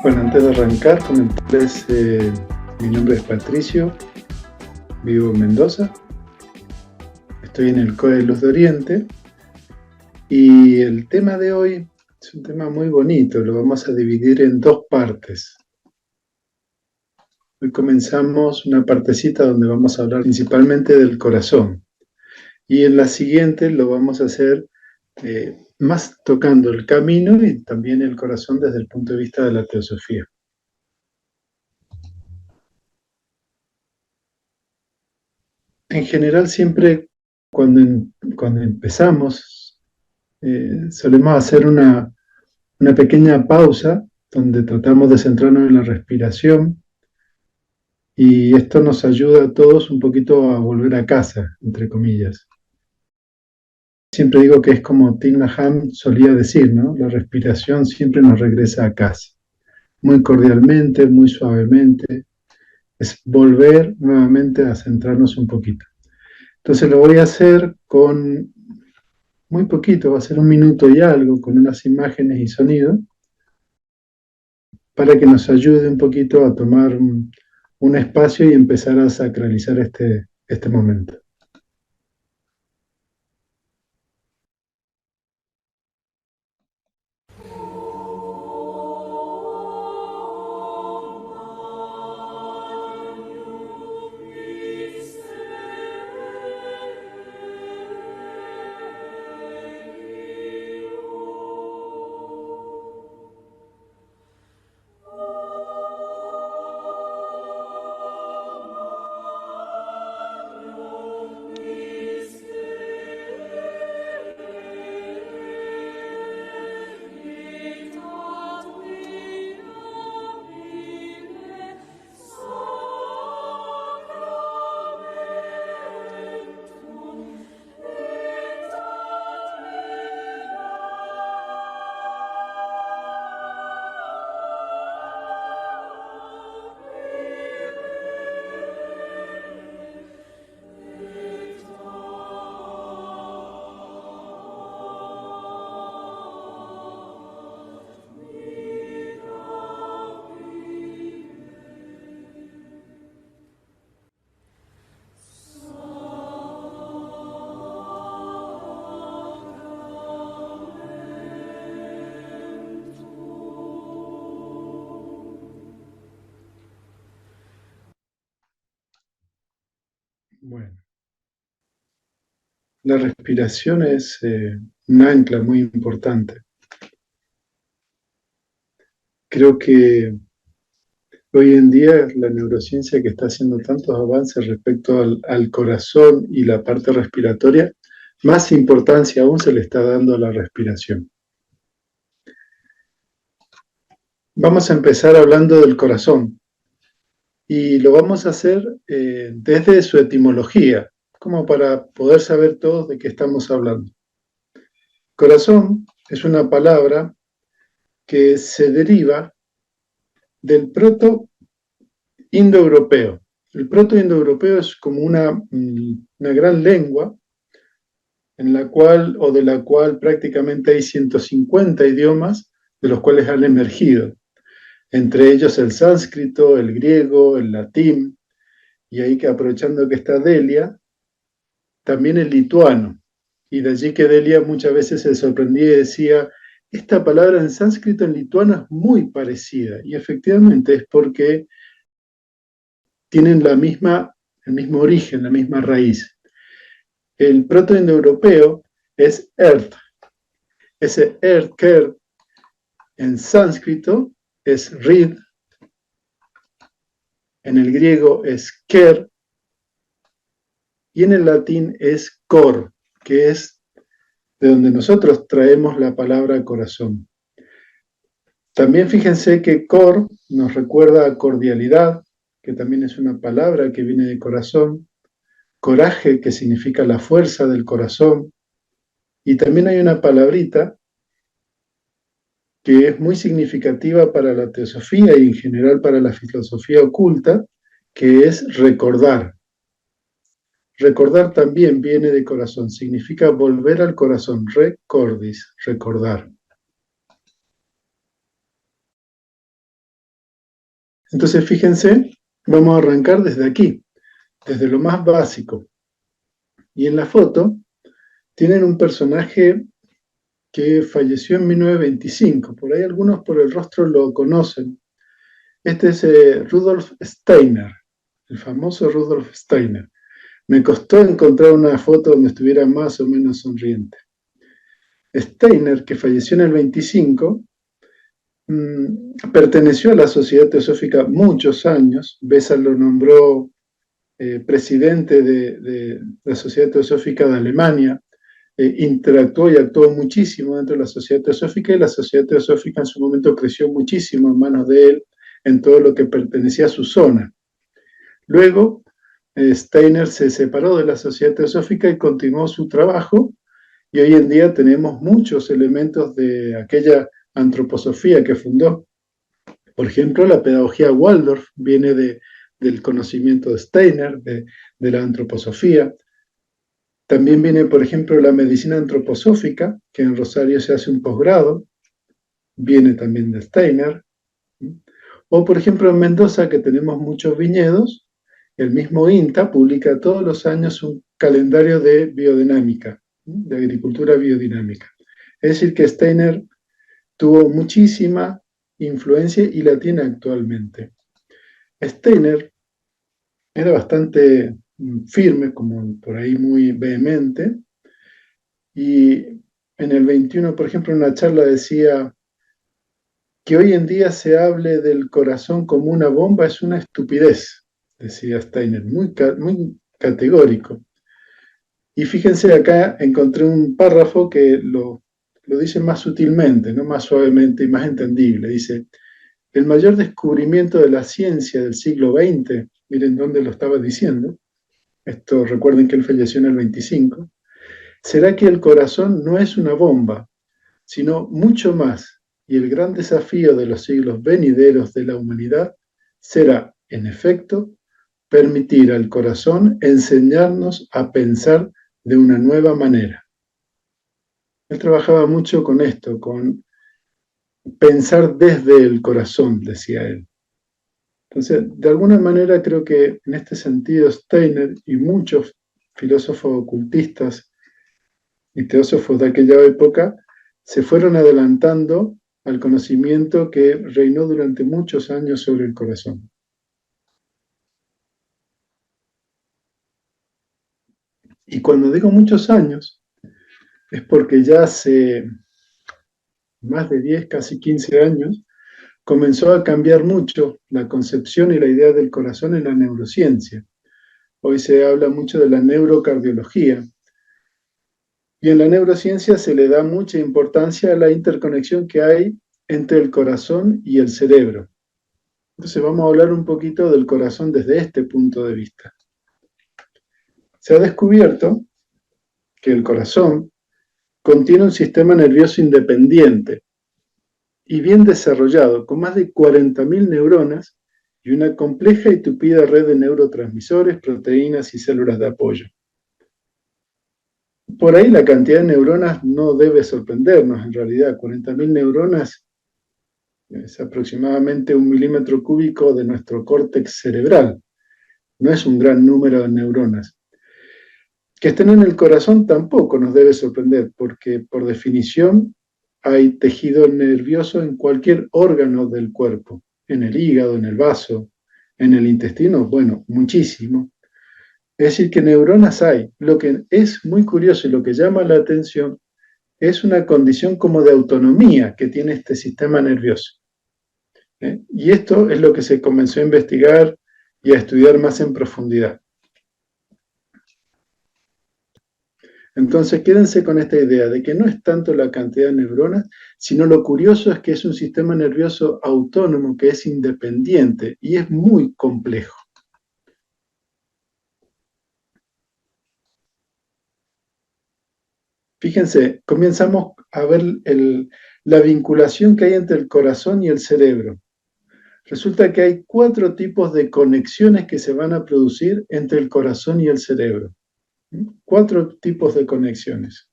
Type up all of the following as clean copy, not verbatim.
Bueno, antes de arrancar, comentarles, mi nombre es Patricio, vivo en Mendoza, estoy en el COE Luz de Oriente y el tema de hoy es un tema muy bonito, lo vamos a dividir en dos partes. Hoy comenzamos una partecita donde vamos a hablar principalmente del corazón y en la siguiente lo vamos a hacer más tocando el camino y también el corazón desde el punto de vista de la teosofía. En general, siempre cuando empezamos, solemos hacer una pequeña pausa donde tratamos de centrarnos en la respiración y esto nos ayuda a todos un poquito a volver a casa, entre comillas. Siempre digo que es como Thich Nhat Hanh solía decir, ¿no? La respiración siempre nos regresa a casa, muy cordialmente, muy suavemente. Es volver nuevamente a centrarnos un poquito. Entonces lo voy a hacer con muy poquito, va a ser 1 minuto y algo, con unas imágenes y sonido, para que nos ayude un poquito a tomar un espacio y empezar a sacralizar este momento. Bueno, la respiración es un ancla muy importante. Creo que hoy en día la neurociencia que está haciendo tantos avances respecto al corazón y la parte respiratoria, más importancia aún se le está dando a la respiración. Vamos a empezar hablando del corazón y lo vamos a hacer desde su etimología, como para poder saber todos de qué estamos hablando. Corazón es una palabra que se deriva del proto-indoeuropeo. El proto-indoeuropeo es como una gran lengua en la cual, o de la cual prácticamente hay 150 idiomas, de los cuales han emergido, entre ellos el sánscrito, el griego, el latín, y ahí que aprovechando que está Delia, también el lituano. Y de allí que Delia muchas veces se sorprendía y decía, esta palabra en sánscrito en lituano es muy parecida. Y efectivamente es porque tienen el mismo origen, la misma raíz. El proto-indoeuropeo es Earth. Ese Earth, Ker, en sánscrito es Rid, en el griego es Ker, y en el latín es Cor, que es de donde nosotros traemos la palabra corazón. También fíjense que cor nos recuerda a cordialidad, que también es una palabra que viene de corazón, coraje, que significa la fuerza del corazón, y también hay una palabrita que es muy significativa para la teosofía y en general para la filosofía oculta, que es recordar. Recordar también viene de corazón, significa volver al corazón, recordis, recordar. Entonces, fíjense, vamos a arrancar desde aquí, desde lo más básico. Y en la foto tienen un personaje que falleció en 1925. Por ahí algunos por el rostro lo conocen. Este es Rudolf Steiner, el famoso Rudolf Steiner. Me costó encontrar una foto donde estuviera más o menos sonriente. Steiner, que falleció en el 25, perteneció a la Sociedad Teosófica muchos años. Bessa lo nombró presidente de la Sociedad Teosófica de Alemania. Interactuó y actuó muchísimo dentro de la Sociedad Teosófica, y la Sociedad Teosófica en su momento creció muchísimo en manos de él en todo lo que pertenecía a su zona. Luego, Steiner se separó de la Sociedad Teosófica y continuó su trabajo, y hoy en día tenemos muchos elementos de aquella antroposofía que fundó. Por ejemplo, la pedagogía Waldorf viene del conocimiento de Steiner, de la antroposofía. También viene, por ejemplo, la medicina antroposófica, que en Rosario se hace un posgrado, viene también de Steiner. O, por ejemplo, en Mendoza, que tenemos muchos viñedos, el mismo INTA publica todos los años un calendario de biodinámica, de agricultura biodinámica. Es decir, que Steiner tuvo muchísima influencia y la tiene actualmente. Steiner era bastante firme, como por ahí muy vehemente, y en el 21, por ejemplo, en una charla decía: que hoy en día se hable del corazón como una bomba es una estupidez, decía Steiner, muy categórico. Y fíjense, acá encontré un párrafo que lo dice más sutilmente, ¿no? Más suavemente y más entendible. Dice: el mayor descubrimiento de la ciencia del siglo XX, miren dónde lo estaba diciendo, esto recuerden que él falleció en el 25, será que el corazón no es una bomba, sino mucho más, y el gran desafío de los siglos venideros de la humanidad será, en efecto, permitir al corazón enseñarnos a pensar de una nueva manera. Él trabajaba mucho con esto, con pensar desde el corazón, decía él. Entonces, de alguna manera creo que en este sentido Steiner y muchos filósofos ocultistas y teósofos de aquella época se fueron adelantando al conocimiento que reinó durante muchos años sobre el corazón. Y cuando digo muchos años, es porque ya hace más de 10, casi 15 años, comenzó a cambiar mucho la concepción y la idea del corazón en la neurociencia. Hoy se habla mucho de la neurocardiología, y en la neurociencia se le da mucha importancia a la interconexión que hay entre el corazón y el cerebro. Entonces vamos a hablar un poquito del corazón desde este punto de vista. Se ha descubierto que el corazón contiene un sistema nervioso independiente y bien desarrollado, con más de 40.000 neuronas y una compleja y tupida red de neurotransmisores, proteínas y células de apoyo. Por ahí la cantidad de neuronas no debe sorprendernos, en realidad 40.000 neuronas es aproximadamente 1 milímetro cúbico de nuestro córtex cerebral. No es un gran número de neuronas. Que estén en el corazón tampoco nos debe sorprender, porque por definición hay tejido nervioso en cualquier órgano del cuerpo, en el hígado, en el vaso, en el intestino, bueno, muchísimo. Es decir, que neuronas hay. Lo que es muy curioso y lo que llama la atención es una condición como de autonomía que tiene este sistema nervioso. Y esto es lo que se comenzó a investigar y a estudiar más en profundidad. Entonces, quédense con esta idea de que no es tanto la cantidad de neuronas, sino lo curioso es que es un sistema nervioso autónomo, que es independiente y es muy complejo. Fíjense, comenzamos a ver la vinculación que hay entre el corazón y el cerebro. Resulta que hay 4 tipos de conexiones que se van a producir entre el corazón y el cerebro. 4 tipos de conexiones.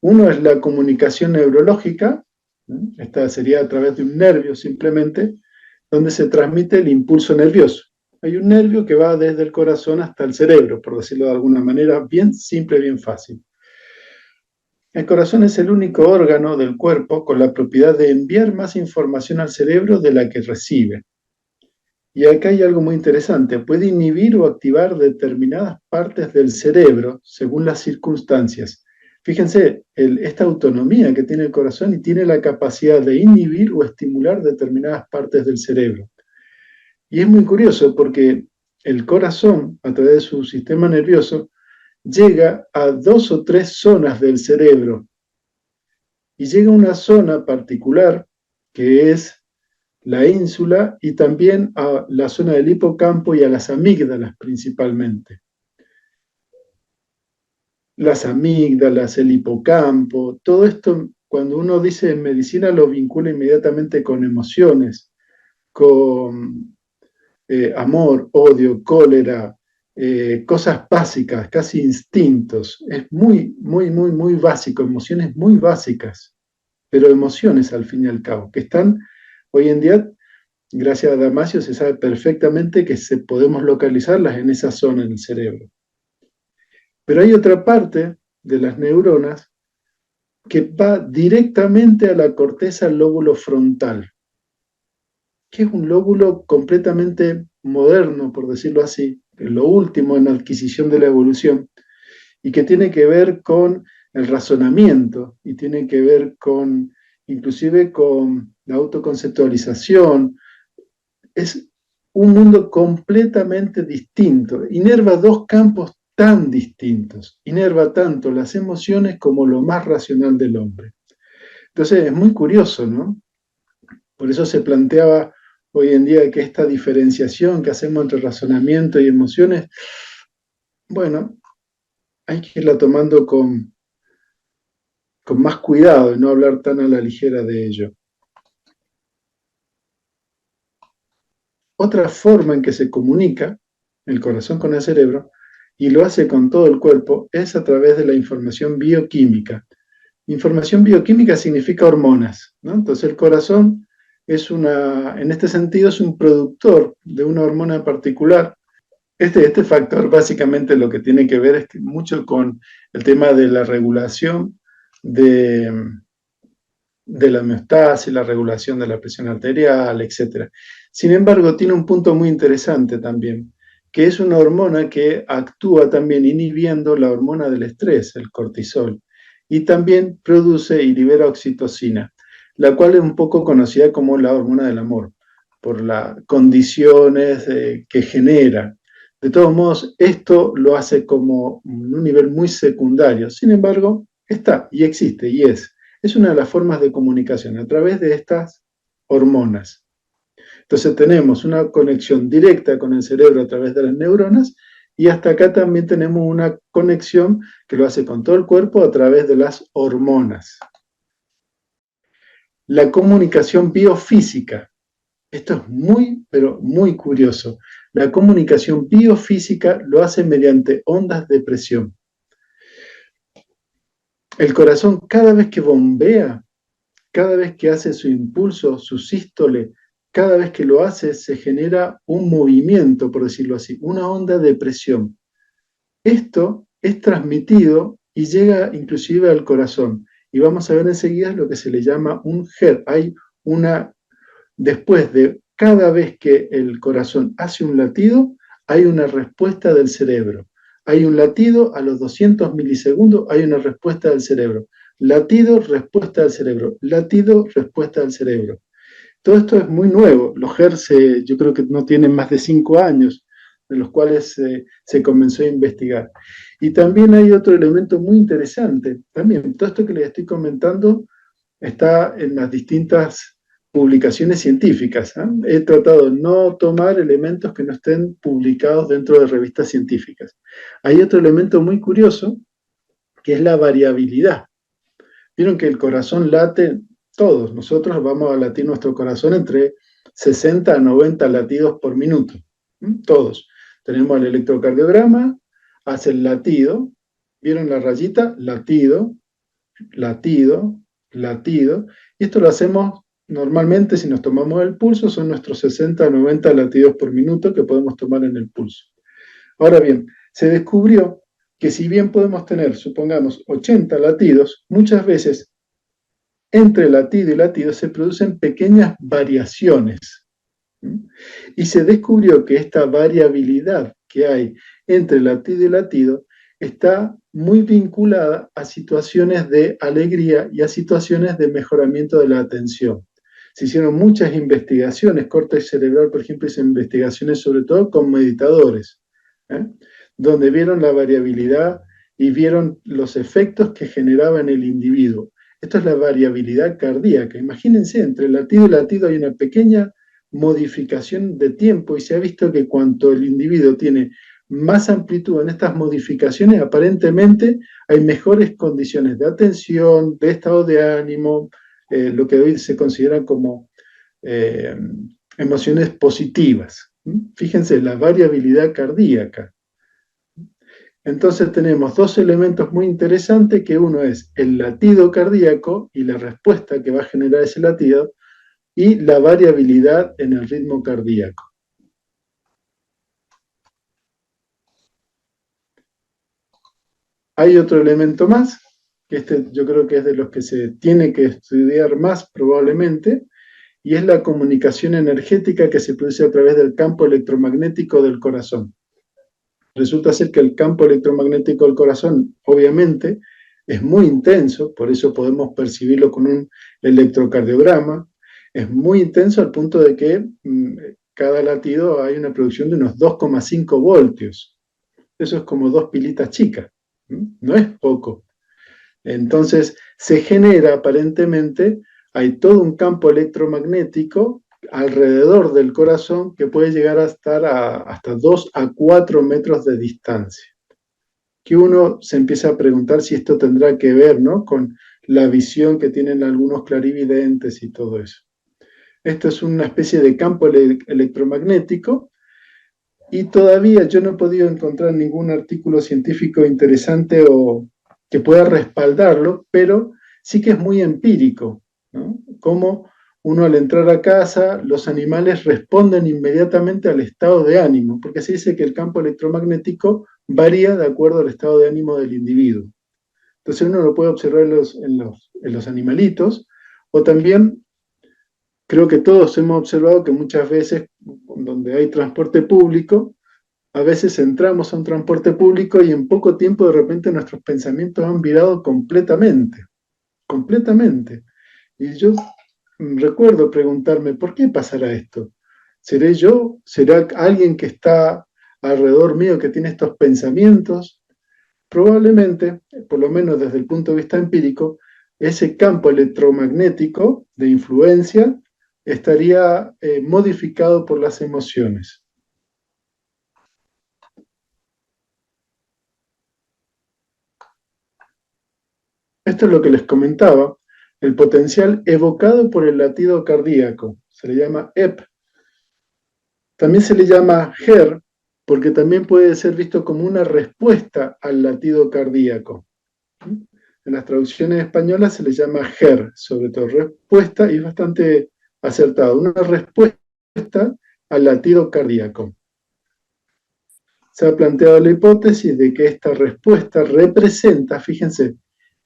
Uno es la comunicación neurológica, esta sería a través de un nervio simplemente, donde se transmite el impulso nervioso. Hay un nervio que va desde el corazón hasta el cerebro, por decirlo de alguna manera, bien simple, bien fácil. El corazón es el único órgano del cuerpo con la propiedad de enviar más información al cerebro de la que recibe. Y acá hay algo muy interesante, puede inhibir o activar determinadas partes del cerebro según las circunstancias. Fíjense, esta autonomía que tiene el corazón y tiene la capacidad de inhibir o estimular determinadas partes del cerebro. Y es muy curioso porque el corazón, a través de su sistema nervioso, llega a 2 o 3 zonas del cerebro. Y llega a una zona particular que es la ínsula y también a la zona del hipocampo y a las amígdalas principalmente. Las amígdalas, el hipocampo, todo esto cuando uno dice en medicina lo vincula inmediatamente con emociones, con amor, odio, cólera, cosas básicas, casi instintos. Es muy, muy, muy, muy básico, emociones muy básicas, pero emociones al fin y al cabo, que están hoy en día. Gracias a Damasio se sabe perfectamente que podemos localizarlas en esa zona en el cerebro. Pero hay otra parte de las neuronas que va directamente a la corteza lóbulo frontal, que es un lóbulo completamente moderno, por decirlo así, lo último en la adquisición de la evolución, y que tiene que ver con el razonamiento, y tiene que ver con, inclusive con la autoconceptualización. Es un mundo completamente distinto. Inerva dos campos tan distintos. Inerva tanto las emociones como lo más racional del hombre. Entonces es muy curioso, ¿no? Por eso se planteaba hoy en día que esta diferenciación que hacemos entre razonamiento y emociones, bueno, hay que irla tomando con más cuidado y no hablar tan a la ligera de ello. Otra forma en que se comunica el corazón con el cerebro, y lo hace con todo el cuerpo, es a través de la información bioquímica. Información bioquímica significa hormonas, ¿no? Entonces el corazón en este sentido, es un productor de una hormona particular. Este factor básicamente lo que tiene que ver es que mucho con el tema de la regulación de la homeostasis, la regulación de la presión arterial, etc. Sin embargo, tiene un punto muy interesante también, que es una hormona que actúa también inhibiendo la hormona del estrés, el cortisol, y también produce y libera oxitocina, la cual es un poco conocida como la hormona del amor, por las condiciones que genera. De todos modos, esto lo hace como un nivel muy secundario. Sin embargo, está y existe y es una de las formas de comunicación a través de estas hormonas. Entonces tenemos una conexión directa con el cerebro a través de las neuronas y hasta acá también tenemos una conexión que lo hace con todo el cuerpo a través de las hormonas. La comunicación biofísica. Esto es muy, pero muy curioso. La comunicación biofísica lo hace mediante ondas de presión. El corazón cada vez que bombea, cada vez que hace su impulso, su sístole, cada vez que lo hace se genera un movimiento, por decirlo así, una onda de presión. Esto es transmitido y llega inclusive al corazón. Y vamos a ver enseguida lo que se le llama un head. Después de cada vez que el corazón hace un latido, hay una respuesta del cerebro. Hay un latido, a los 200 milisegundos hay una respuesta del cerebro. Latido, respuesta del cerebro. Latido, respuesta del cerebro. Todo esto es muy nuevo. Los Hertz yo creo que no tienen más de 5 años, de los cuales se comenzó a investigar. Y también hay otro elemento muy interesante. También todo esto que les estoy comentando está en las distintas publicaciones científicas. He tratado de no tomar elementos que no estén publicados dentro de revistas científicas. Hay otro elemento muy curioso, que es la variabilidad. Vieron que el corazón late, todos nosotros vamos a latir nuestro corazón entre 60 a 90 latidos por minuto. Todos. Tenemos el electrocardiograma, hace el latido, ¿vieron la rayita? Latido, latido, latido, y esto lo hacemos normalmente, si nos tomamos el pulso, son nuestros 60 a 90 latidos por minuto que podemos tomar en el pulso. Ahora bien, se descubrió que si bien podemos tener, supongamos, 80 latidos, muchas veces entre latido y latido se producen pequeñas variaciones. Y se descubrió que esta variabilidad que hay entre latido y latido está muy vinculada a situaciones de alegría y a situaciones de mejoramiento de la atención. Se hicieron muchas investigaciones, córtex cerebral, por ejemplo, hizo investigaciones sobre todo con meditadores, ¿eh? Donde vieron la variabilidad y vieron los efectos que generaba en el individuo. Esto es la variabilidad cardíaca. Imagínense, entre latido y latido hay una pequeña modificación de tiempo y se ha visto que cuanto el individuo tiene más amplitud en estas modificaciones, aparentemente hay mejores condiciones de atención, de estado de ánimo, lo que hoy se considera como eh, emociones positivas. Fíjense, la variabilidad cardíaca. Entonces tenemos dos elementos muy interesantes, que uno es el latido cardíaco y la respuesta que va a generar ese latido, y la variabilidad en el ritmo cardíaco. Hay otro elemento más, que este yo creo que es de los que se tiene que estudiar más probablemente, y es la comunicación energética que se produce a través del campo electromagnético del corazón. Resulta ser que el campo electromagnético del corazón, obviamente, es muy intenso, por eso podemos percibirlo con un electrocardiograma, es muy intenso al punto de que cada latido hay una producción de unos 2,5 voltios. Eso es como dos pilitas chicas, no es poco. Entonces se genera aparentemente, hay todo un campo electromagnético alrededor del corazón que puede llegar a estar hasta 2 a 4 metros de distancia. Que uno se empieza a preguntar si esto tendrá que ver, ¿no?, con la visión que tienen algunos clarividentes y todo eso. Esto es una especie de campo electromagnético y todavía yo no he podido encontrar ningún artículo científico interesante o que pueda respaldarlo, pero sí que es muy empírico, ¿no? Como uno al entrar a casa, los animales responden inmediatamente al estado de ánimo, porque se dice que el campo electromagnético varía de acuerdo al estado de ánimo del individuo. Entonces uno lo puede observar en los animalitos, o también creo que todos hemos observado que muchas veces donde hay transporte público, a veces entramos a un transporte público y en poco tiempo de repente nuestros pensamientos han virado completamente, completamente. Y yo recuerdo preguntarme, ¿por qué pasará esto? ¿Seré yo? ¿Será alguien que está alrededor mío que tiene estos pensamientos? Probablemente, por lo menos desde el punto de vista empírico, ese campo electromagnético de influencia estaría modificado por las emociones. Esto es lo que les comentaba, el potencial evocado por el latido cardíaco, se le llama EP. También se le llama HER, porque también puede ser visto como una respuesta al latido cardíaco. En las traducciones españolas se le llama HER, sobre todo respuesta, y es bastante acertado, una respuesta al latido cardíaco. Se ha planteado la hipótesis de que esta respuesta representa, fíjense,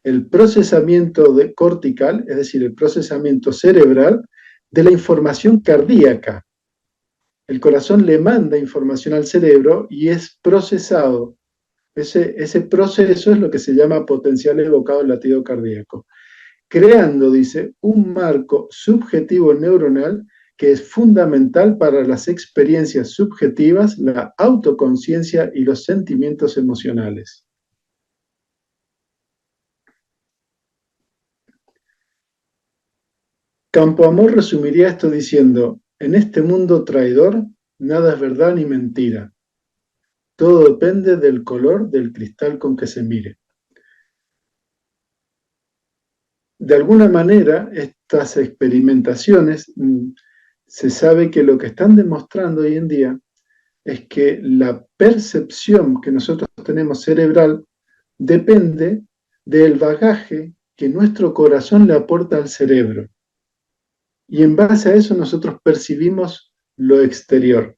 el procesamiento cortical, es decir, el procesamiento cerebral de la información cardíaca. El corazón le manda información al cerebro y es procesado. Ese proceso es lo que se llama potencial evocado del latido cardíaco, creando, dice, un marco subjetivo neuronal que es fundamental para las experiencias subjetivas, la autoconciencia y los sentimientos emocionales. Campoamor resumiría esto diciendo, en este mundo traidor, nada es verdad ni mentira. Todo depende del color del cristal con que se mire. De alguna manera, estas experimentaciones, se sabe que lo que están demostrando hoy en día es que la percepción que nosotros tenemos cerebral depende del bagaje que nuestro corazón le aporta al cerebro. y en base a eso nosotros percibimos lo exterior.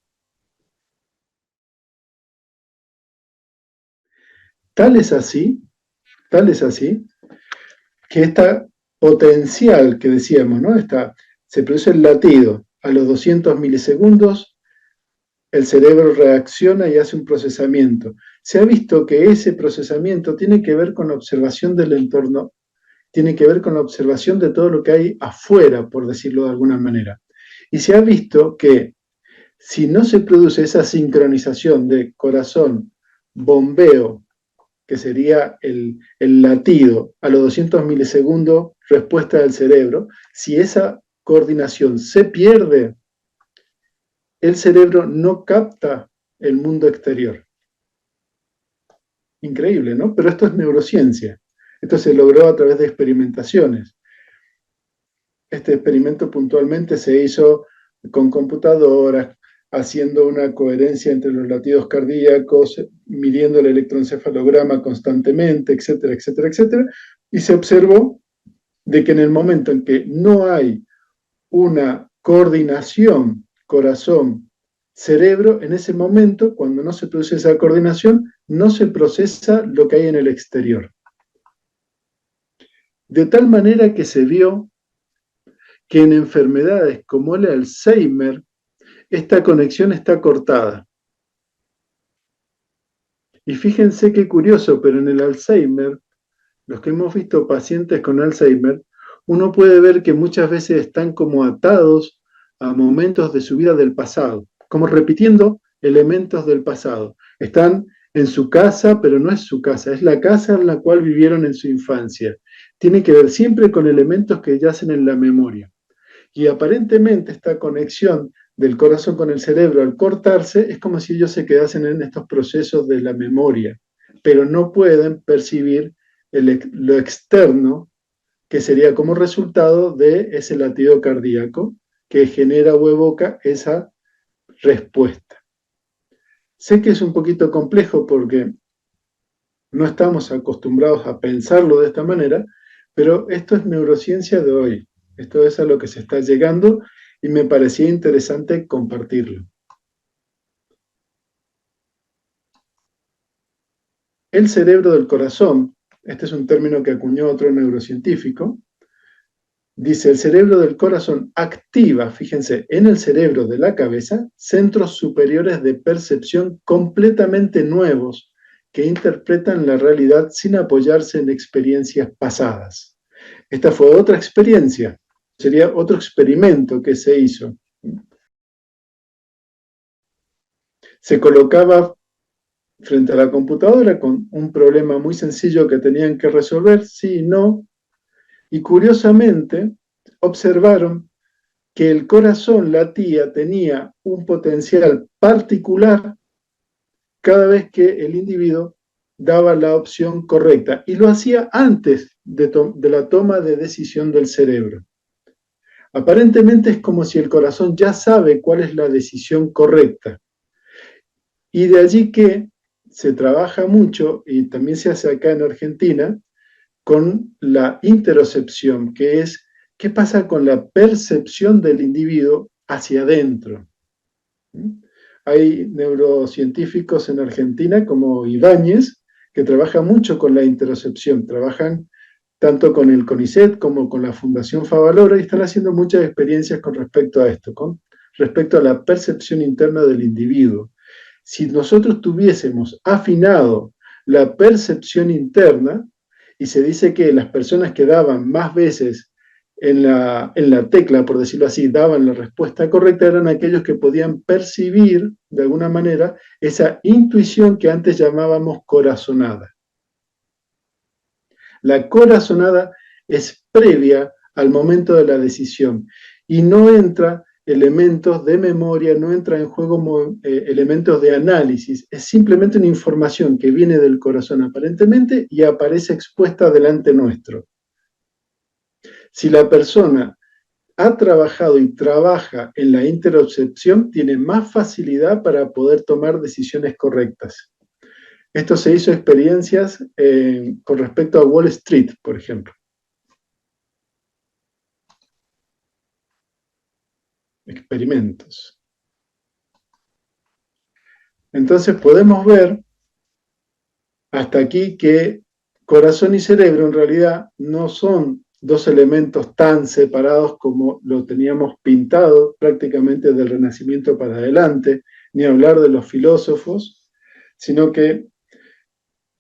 Tal es así, tal es así, que esta potencial que decíamos, ¿no? Se produce el latido. A los 200 milisegundos el cerebro reacciona y hace un procesamiento. Se ha visto que ese procesamiento tiene que ver con la observación del entorno, tiene que ver con la observación de todo lo que hay afuera, por decirlo de alguna manera. Y se ha visto que si no se produce esa sincronización de corazón, bombeo, que sería el latido a los 200 milisegundos, respuesta del cerebro, si esa coordinación se pierde, el cerebro no capta el mundo exterior. Increíble, ¿no? Pero esto es neurociencia. Esto se logró a través de experimentaciones. Este experimento puntualmente se hizo con computadoras, haciendo una coherencia entre los latidos cardíacos, midiendo el electroencefalograma constantemente, etcétera, etcétera, etcétera, y se observó de que en el momento en que no hay una coordinación corazón-cerebro, en ese momento, cuando no se produce esa coordinación, no se procesa lo que hay en el exterior. De tal manera que se vio que en enfermedades como el Alzheimer, esta conexión está cortada. Y fíjense qué curioso, pero en el Alzheimer, los que hemos visto pacientes con Alzheimer, uno puede ver que muchas veces están como atados a momentos de su vida del pasado, como repitiendo elementos del pasado. Están en su casa, pero no es su casa, es la casa en la cual vivieron en su infancia. Tiene que ver siempre con elementos que yacen en la memoria. Y aparentemente esta conexión del corazón con el cerebro al cortarse es como si ellos se quedasen en estos procesos de la memoria, pero no pueden percibir lo externo que sería como resultado de ese latido cardíaco que genera o evoca esa respuesta. Sé que es un poquito complejo porque no estamos acostumbrados a pensarlo de esta manera, pero esto es neurociencia de hoy. Esto es a lo que se está llegando y me parecía interesante compartirlo. El cerebro del corazón, este es un término que acuñó otro neurocientífico, dice, el cerebro del corazón activa, fíjense, en el cerebro de la cabeza, centros superiores de percepción completamente nuevos que interpretan la realidad sin apoyarse en experiencias pasadas. Esta fue otra experiencia, sería otro experimento que se hizo. Se colocaba frente a la computadora con un problema muy sencillo que tenían que resolver, sí y no, y curiosamente observaron que el corazón latía tenía un potencial particular cada vez que el individuo daba la opción correcta, y lo hacía antes de la toma de decisión del cerebro. Aparentemente es como si el corazón ya sabe cuál es la decisión correcta. Y de allí que se trabaja mucho, y también se hace acá en Argentina, con la interocepción, que es qué pasa con la percepción del individuo hacia adentro. Hay neurocientíficos en Argentina como Ibáñez que trabajan mucho con la interocepción, trabajan tanto con el CONICET como con la Fundación Favaloro y están haciendo muchas experiencias con respecto a esto, con respecto a la percepción interna del individuo. Si nosotros tuviésemos afinado la percepción interna, y se dice que las personas que daban más veces en la tecla, por decirlo así, daban la respuesta correcta, eran aquellos que podían percibir, de alguna manera, esa intuición que antes llamábamos corazonada. La corazonada es previa al momento de la decisión y no entra elementos de memoria, no entra en juego elementos de análisis, es simplemente una información que viene del corazón aparentemente y aparece expuesta delante nuestro. Si la persona ha trabajado y trabaja en la interocepción, tiene más facilidad para poder tomar decisiones correctas. Esto se hizo experiencias con respecto a Wall Street, por ejemplo. experimentos. Entonces podemos ver hasta aquí que corazón y cerebro en realidad no son dos elementos tan separados como lo teníamos pintado prácticamente del Renacimiento para adelante, ni hablar de los filósofos, sino que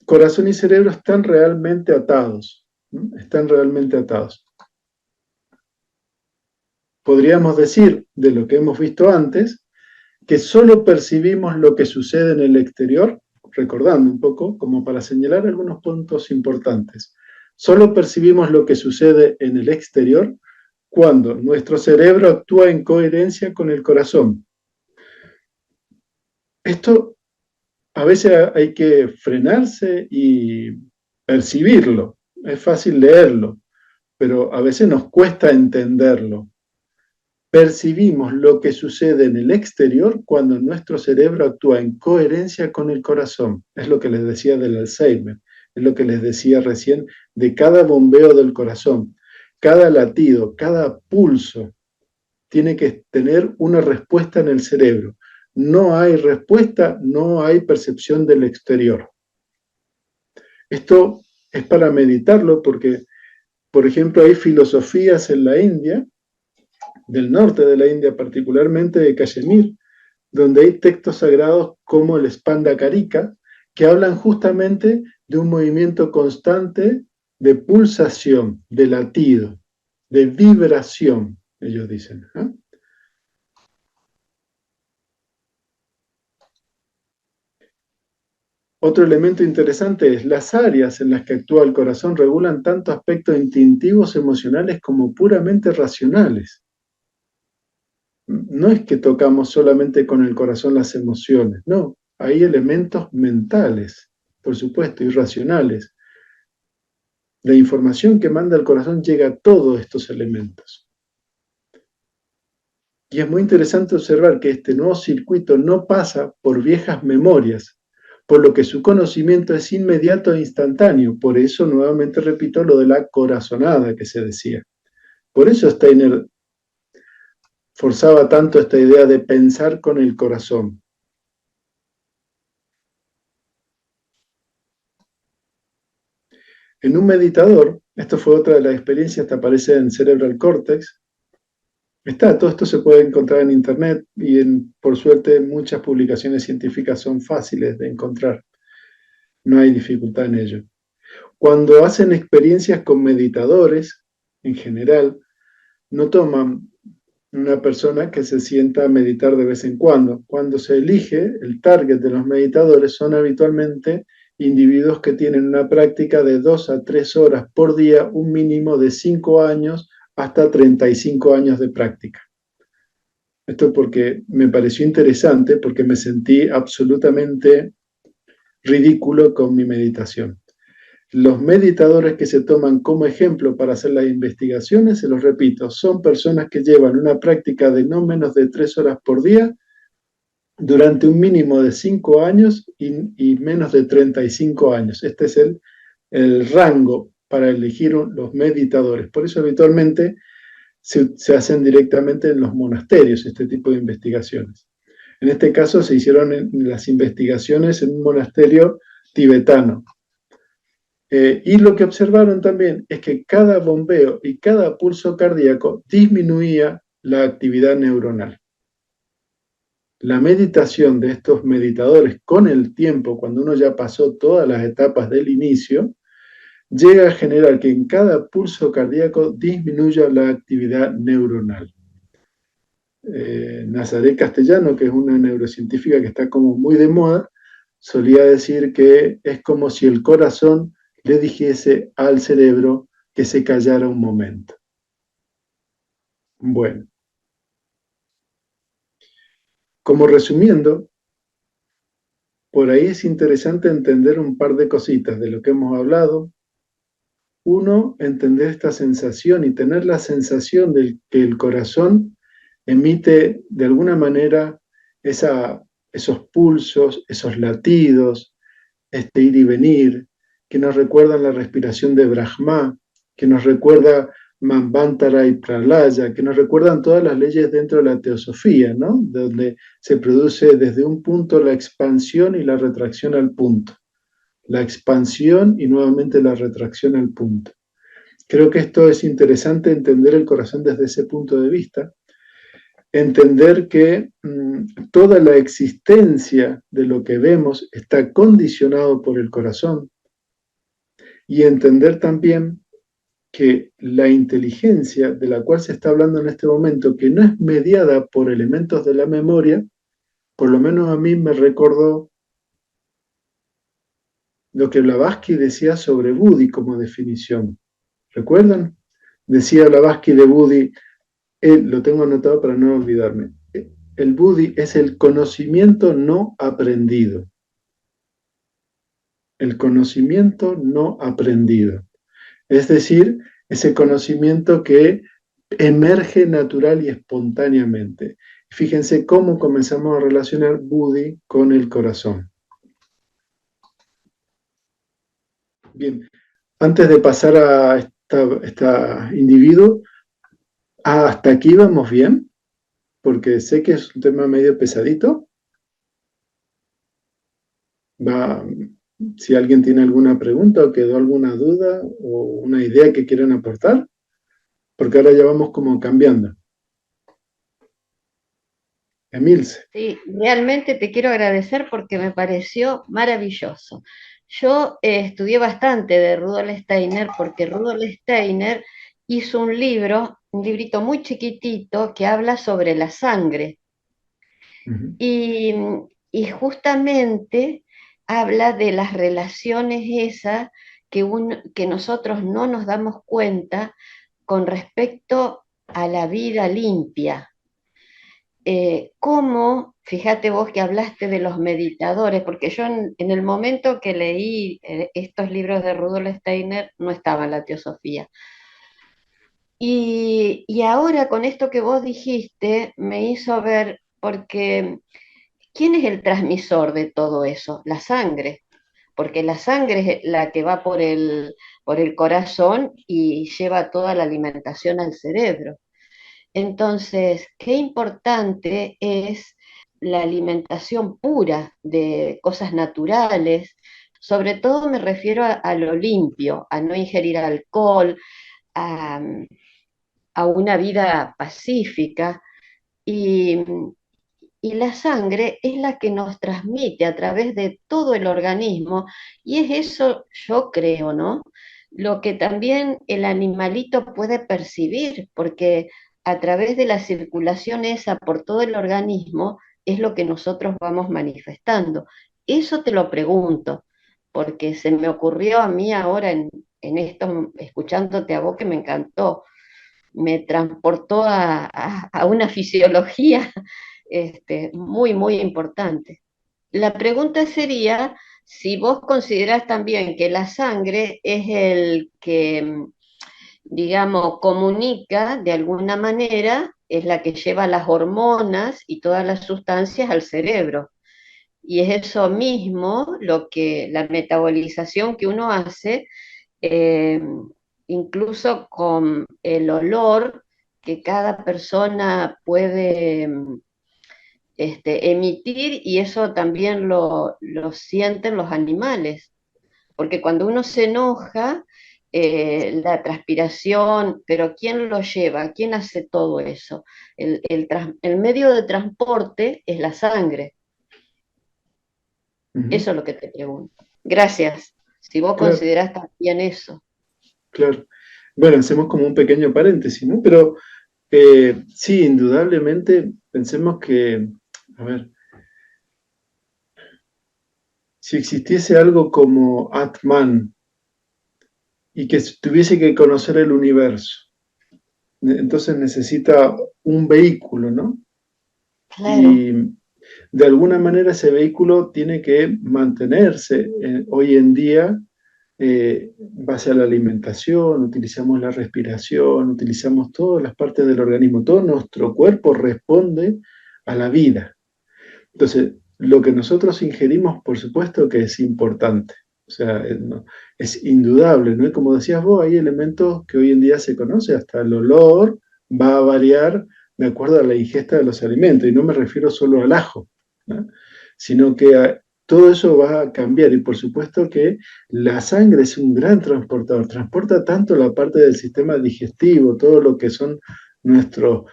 corazón y cerebro están realmente atados, ¿no? Están realmente atados. Podríamos decir, de lo que hemos visto antes, que solo percibimos lo que sucede en el exterior, recordando un poco, como para señalar algunos puntos importantes. Solo percibimos lo que sucede en el exterior cuando nuestro cerebro actúa en coherencia con el corazón. Esto a veces hay que frenarse y percibirlo. Es fácil leerlo, pero a veces nos cuesta entenderlo. Percibimos lo que sucede en el exterior cuando nuestro cerebro actúa en coherencia con el corazón. Es lo que les decía del Alzheimer, es lo que les decía recién de cada bombeo del corazón. Cada latido, cada pulso tiene que tener una respuesta en el cerebro. No hay respuesta, no hay percepción del exterior. Esto es para meditarlo porque, por ejemplo, hay filosofías en la India, del norte de la India, particularmente de Kashmir, donde hay textos sagrados como el Spanda Karika, que hablan justamente de un movimiento constante de pulsación, de latido, de vibración, ellos dicen. ¿Eh? Otro elemento interesante es las áreas en las que actúa el corazón regulan tanto aspectos instintivos, emocionales como puramente racionales. No es que tocamos solamente con el corazón las emociones, no, hay elementos mentales, por supuesto, irracionales. La información que manda el corazón llega a todos estos elementos. Y es muy interesante observar que este nuevo circuito no pasa por viejas memorias, por lo que su conocimiento es inmediato e instantáneo. Por eso, nuevamente repito, lo de la corazonada que se decía. Por eso Steiner forzaba tanto esta idea de pensar con el corazón. En un meditador, esto fue otra de las experiencias que aparece en Cerebral Cortex, todo esto se puede encontrar en internet y por suerte muchas publicaciones científicas son fáciles de encontrar, no hay dificultad en ello. Cuando hacen experiencias con meditadores, en general, no toman una persona que se sienta a meditar de vez en cuando. Cuando se elige, el target de los meditadores son habitualmente individuos que tienen una práctica de 2 a 3 horas por día, un mínimo de 5 años hasta 35 años de práctica. Esto porque me pareció interesante, porque me sentí absolutamente ridículo con mi meditación. Los meditadores que se toman como ejemplo para hacer las investigaciones, se los repito, son personas que llevan una práctica de no menos de 3 horas por día durante un mínimo de 5 años y menos de 35 años. Este es el rango para elegir los meditadores. Por eso habitualmente se hacen directamente en los monasterios este tipo de investigaciones. En este caso se hicieron las investigaciones en un monasterio tibetano. Y lo que observaron también es que cada bombeo y cada pulso cardíaco disminuía la actividad neuronal. La meditación de estos meditadores con el tiempo, cuando uno ya pasó todas las etapas del inicio, llega a generar que en cada pulso cardíaco disminuya la actividad neuronal. Nazaret Castellano, que es una neurocientífica que está como muy de moda, solía decir que es como si el corazón le dijese al cerebro que se callara un momento. Bueno, como resumiendo, por ahí es interesante entender un par de cositas de lo que hemos hablado. Uno, entender esta sensación y tener la sensación de que el corazón emite de alguna manera esos pulsos, esos latidos, este ir y venir, que nos recuerdan la respiración de Brahma, que nos recuerda Manvantara y Pralaya, que nos recuerdan todas las leyes dentro de la teosofía, ¿no? Donde se produce desde un punto la expansión y la retracción al punto. La expansión y nuevamente la retracción al punto. Creo que esto es interesante entender el corazón desde ese punto de vista, entender que toda la existencia de lo que vemos está condicionado por el corazón y entender también que la inteligencia de la cual se está hablando en este momento, que no es mediada por elementos de la memoria, por lo menos a mí me recordó lo que Blavatsky decía sobre Buddhi como definición. ¿Recuerdan? Decía Blavatsky de Buddhi, lo tengo anotado para no olvidarme, el Buddhi es el conocimiento no aprendido. El conocimiento no aprendido. Es decir, ese conocimiento que emerge natural y espontáneamente. Fíjense cómo comenzamos a relacionar Buddhi con el corazón. Bien, antes de pasar a este individuo, hasta aquí vamos bien, porque sé que es un tema medio pesadito. Si alguien tiene alguna pregunta o quedó alguna duda o una idea que quieran aportar, porque ahora ya vamos como cambiando. Emilce. Sí, realmente te quiero agradecer porque me pareció maravilloso. Yo estudié bastante de Rudolf Steiner porque Rudolf Steiner hizo un libro, un librito muy chiquitito que habla sobre la sangre y, y justamente habla de las relaciones esas que nosotros no nos damos cuenta con respecto a la vida limpia. Cómo, fíjate vos que hablaste de los meditadores, porque yo en el momento que leí estos libros de Rudolf Steiner no estaba en la teosofía. Y ahora con esto que vos dijiste me hizo ver, porque ¿quién es el transmisor de todo eso? La sangre, porque la sangre es la que va por el corazón y lleva toda la alimentación al cerebro. Entonces, qué importante es la alimentación pura de cosas naturales. Sobre todo me refiero a lo limpio, a no ingerir alcohol, a, a una vida pacífica. Y, y la sangre es la que nos transmite a través de todo el organismo y es eso, yo creo, ¿no? Lo que también el animalito puede percibir, porque a través de la circulación esa por todo el organismo es lo que nosotros vamos manifestando. Eso te lo pregunto, porque se me ocurrió a mí ahora en esto, escuchándote a vos, que me encantó, me transportó a una fisiología muy, muy importante. La pregunta sería si vos considerás también que la sangre es el que, digamos, comunica de alguna manera, es la que lleva las hormonas y todas las sustancias al cerebro. Y es eso mismo lo que la metabolización que uno hace, eh, incluso con el olor que cada persona puede emitir, y eso también lo sienten los animales, porque cuando uno se enoja, la transpiración, pero ¿quién lo lleva? ¿Quién hace todo eso? El medio de transporte es la sangre. Uh-huh. Eso es lo que te pregunto. Gracias. Si vos Claro, considerás también eso. claro. Bueno, hacemos como un pequeño paréntesis, ¿no? Pero sí, indudablemente, pensemos que, a ver, si existiese algo como Atman y que tuviese que conocer el universo, entonces necesita un vehículo, ¿no? Claro. Y de alguna manera ese vehículo tiene que mantenerse hoy en día base a la alimentación, utilizamos la respiración, utilizamos todas las partes del organismo, todo nuestro cuerpo responde a la vida. Entonces, lo que nosotros ingerimos, por supuesto que es importante. O sea, es indudable, ¿no? Y como decías vos, hay elementos que hoy en día se conocen, hasta el olor va a variar de acuerdo a la ingesta de los alimentos, y no me refiero solo al ajo, ¿no? Sino que todo eso va a cambiar, y por supuesto que la sangre es un gran transportador, transporta tanto la parte del sistema digestivo, todo lo que son nuestros,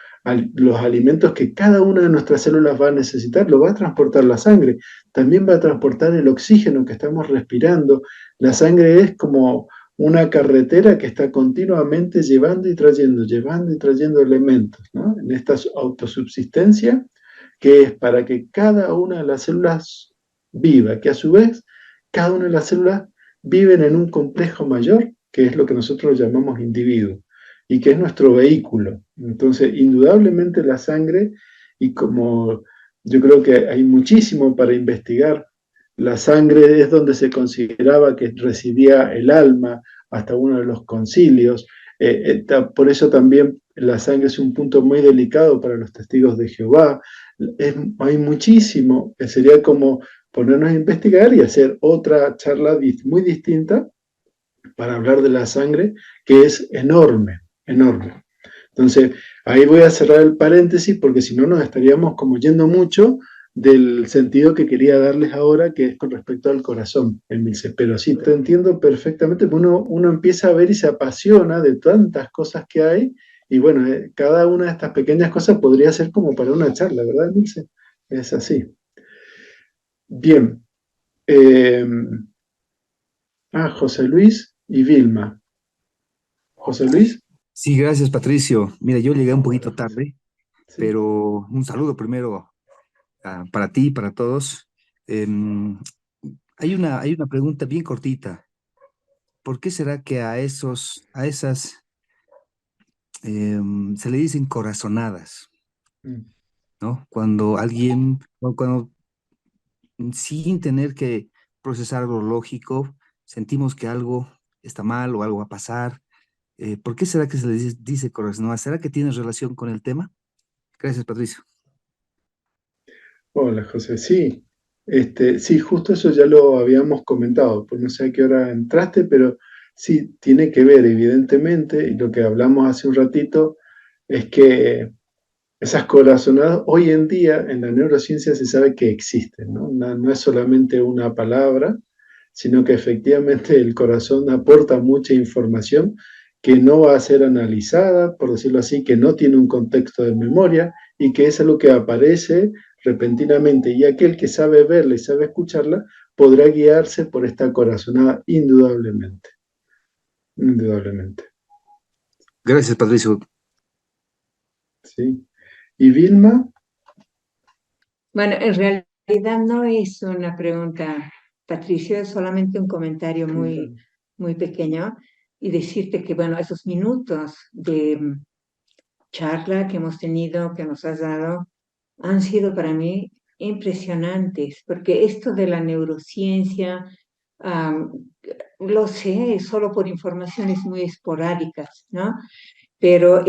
los alimentos que cada una de nuestras células va a necesitar, lo va a transportar la sangre, también va a transportar el oxígeno que estamos respirando. La sangre es como una carretera que está continuamente llevando y trayendo elementos, ¿no? En esta autosubsistencia, que es para que cada una de las células viva, que a su vez cada una de las células viven en un complejo mayor, que es lo que nosotros llamamos individuo, y que es nuestro vehículo. Entonces, indudablemente la sangre, y como yo creo que hay muchísimo para investigar. La sangre es donde se consideraba que residía el alma, hasta uno de los concilios. Por eso también la sangre es un punto muy delicado para los testigos de Jehová. Hay muchísimo, que sería como ponernos a investigar y hacer otra charla muy distinta para hablar de la sangre, que es enorme, enorme. Entonces, ahí voy a cerrar el paréntesis porque si no nos estaríamos como yendo mucho del sentido que quería darles ahora, que es con respecto al corazón, Emilce. Pero sí, te entiendo perfectamente, porque uno empieza a ver y se apasiona de tantas cosas que hay, y bueno, cada una de estas pequeñas cosas podría ser como para una charla, ¿verdad, Emilce? Es así. Bien. Eh, José Luis y Vilma. José Luis, Sí, gracias, Patricio. Mira, yo llegué un poquito tarde, sí. pero un saludo primero para ti, para todos. Em, hay una pregunta bien cortita. ¿Por qué será que a esas se le dicen corazonadas, Mm. ¿no? Cuando alguien, o cuando sin tener que procesar algo lógico, sentimos que algo está mal o algo va a pasar. ¿Por qué será que se le dice corazonadas? ¿Será que tiene relación con el tema? Gracias, Patricio. Hola, José. Sí, sí, justo eso ya lo habíamos comentado, pues no sé a qué hora entraste, pero sí, tiene que ver, evidentemente, y lo que hablamos hace un ratito es que esas corazonadas hoy en día en la neurociencia se sabe que existen, ¿no? No es solamente una palabra, sino que efectivamente el corazón aporta mucha información que no va a ser analizada, por decirlo así, que no tiene un contexto de memoria y que es algo que aparece repentinamente, y aquel que sabe verla y sabe escucharla podrá guiarse por esta corazonada indudablemente, indudablemente, Gracias, Patricio. ¿sí? Y Vilma, Bueno, en realidad no es una pregunta, Patricio, es solamente un comentario muy pequeño y decirte que, bueno, esos minutos de charla que hemos tenido, que nos has dado, han sido para mí impresionantes, porque esto de la neurociencia, am, lo sé solo por informaciones muy esporádicas, ¿no? Pero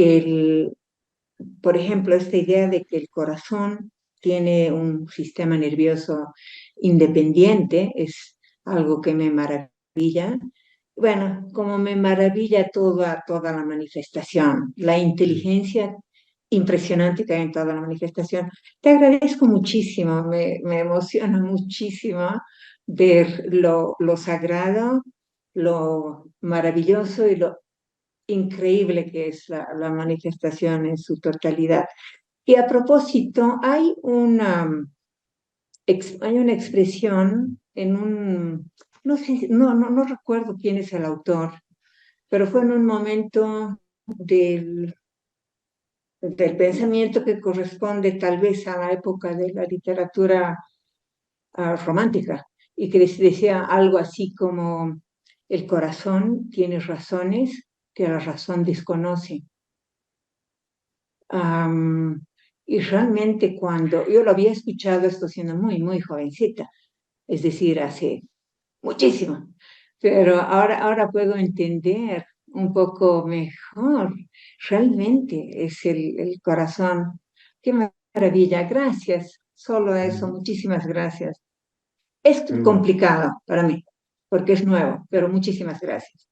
por ejemplo, esta idea de que el corazón tiene un sistema nervioso independiente es algo que me maravilla. Bueno, como me maravilla toda la manifestación, la inteligencia impresionante que hay en toda la manifestación. Te agradezco muchísimo, me emociona muchísimo ver lo sagrado, lo maravilloso y lo increíble que es la manifestación en su totalidad. Y a propósito, hay una expresión en no sé, no recuerdo quién es el autor, pero fue en un momento del pensamiento que corresponde tal vez a la época de la literatura romántica, y que decía algo así como: el corazón tiene razones que la razón desconoce. Am, y realmente cuando yo lo había escuchado, esto siendo muy jovencita, es decir, hace muchísimo, pero ahora puedo entender un poco mejor. Realmente es el corazón. Qué maravilla, gracias. Solo eso, muchísimas gracias. Es complicado para mí, porque es nuevo, pero muchísimas gracias.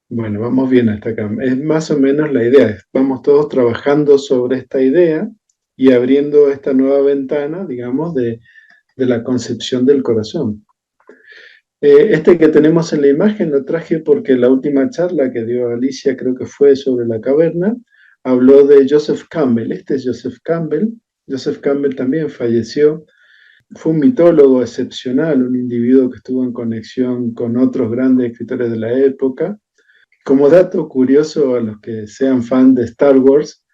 Bueno, vamos bien hasta acá. Es más o menos la idea. Vamos todos trabajando sobre esta idea y abriendo esta nueva ventana, digamos, de la concepción del corazón. Este que tenemos en la imagen lo traje porque la última charla que dio Alicia, creo que fue sobre la caverna, habló de Joseph Campbell. Este es Joseph Campbell. Joseph Campbell también falleció. Fue un mitólogo excepcional, un individuo que estuvo en conexión con otros grandes escritores de la época. Como dato curioso a los que sean fan de Star Wars,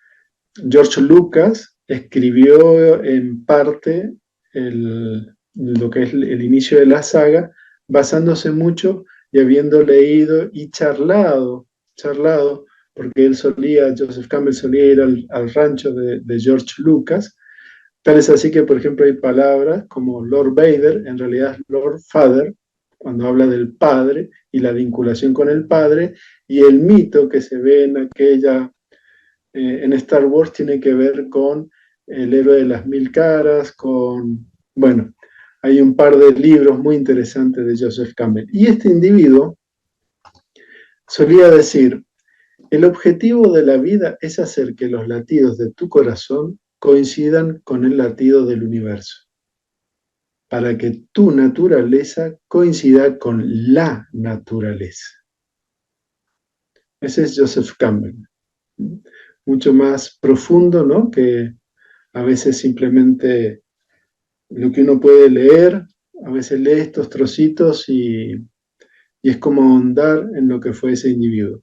George Lucas escribió en parte lo que es el inicio de la saga, basándose mucho y habiendo leído y charlado, porque Joseph Campbell solía ir al rancho de George Lucas. Tal es así que, por ejemplo, hay palabras como Lord Vader, en realidad es Lord Father, cuando habla del padre y la vinculación con el padre, y el mito que se ve en Star Wars tiene que ver con el héroe de las 1000 caras, bueno, hay un par de libros muy interesantes de Joseph Campbell. Y este individuo solía decir, el objetivo de la vida es hacer que los latidos de tu corazón coincidan con el latido del universo, para que tu naturaleza coincida con la naturaleza. Ese es Joseph Campbell. Mucho más profundo, ¿no? Que a veces simplemente lo que uno puede leer, a veces lee estos trocitos y es como ahondar en lo que fue ese individuo.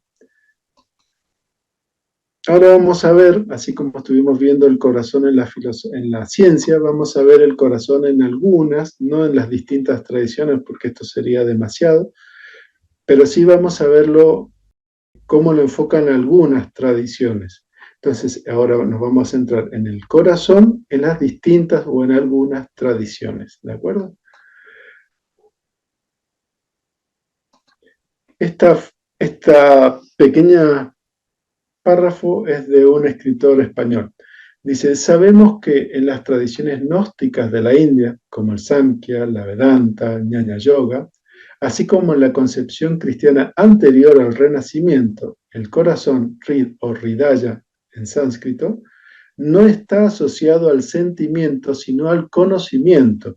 Ahora vamos a ver, así como estuvimos viendo el corazón en la ciencia, vamos a ver el corazón en algunas, no en las distintas tradiciones, porque esto sería demasiado, pero sí vamos a verlo cómo lo enfocan algunas tradiciones. Entonces, ahora nos vamos a centrar en el corazón, en las distintas o en algunas tradiciones, ¿de acuerdo? Esta pequeña párrafo es de un escritor español. Dice, sabemos que en las tradiciones gnósticas de la India, como el Samkhya, la Vedanta, el Jnana Yoga, así como en la concepción cristiana anterior al Renacimiento, el corazón, Rid o Hridaya en sánscrito, no está asociado al sentimiento, sino al conocimiento.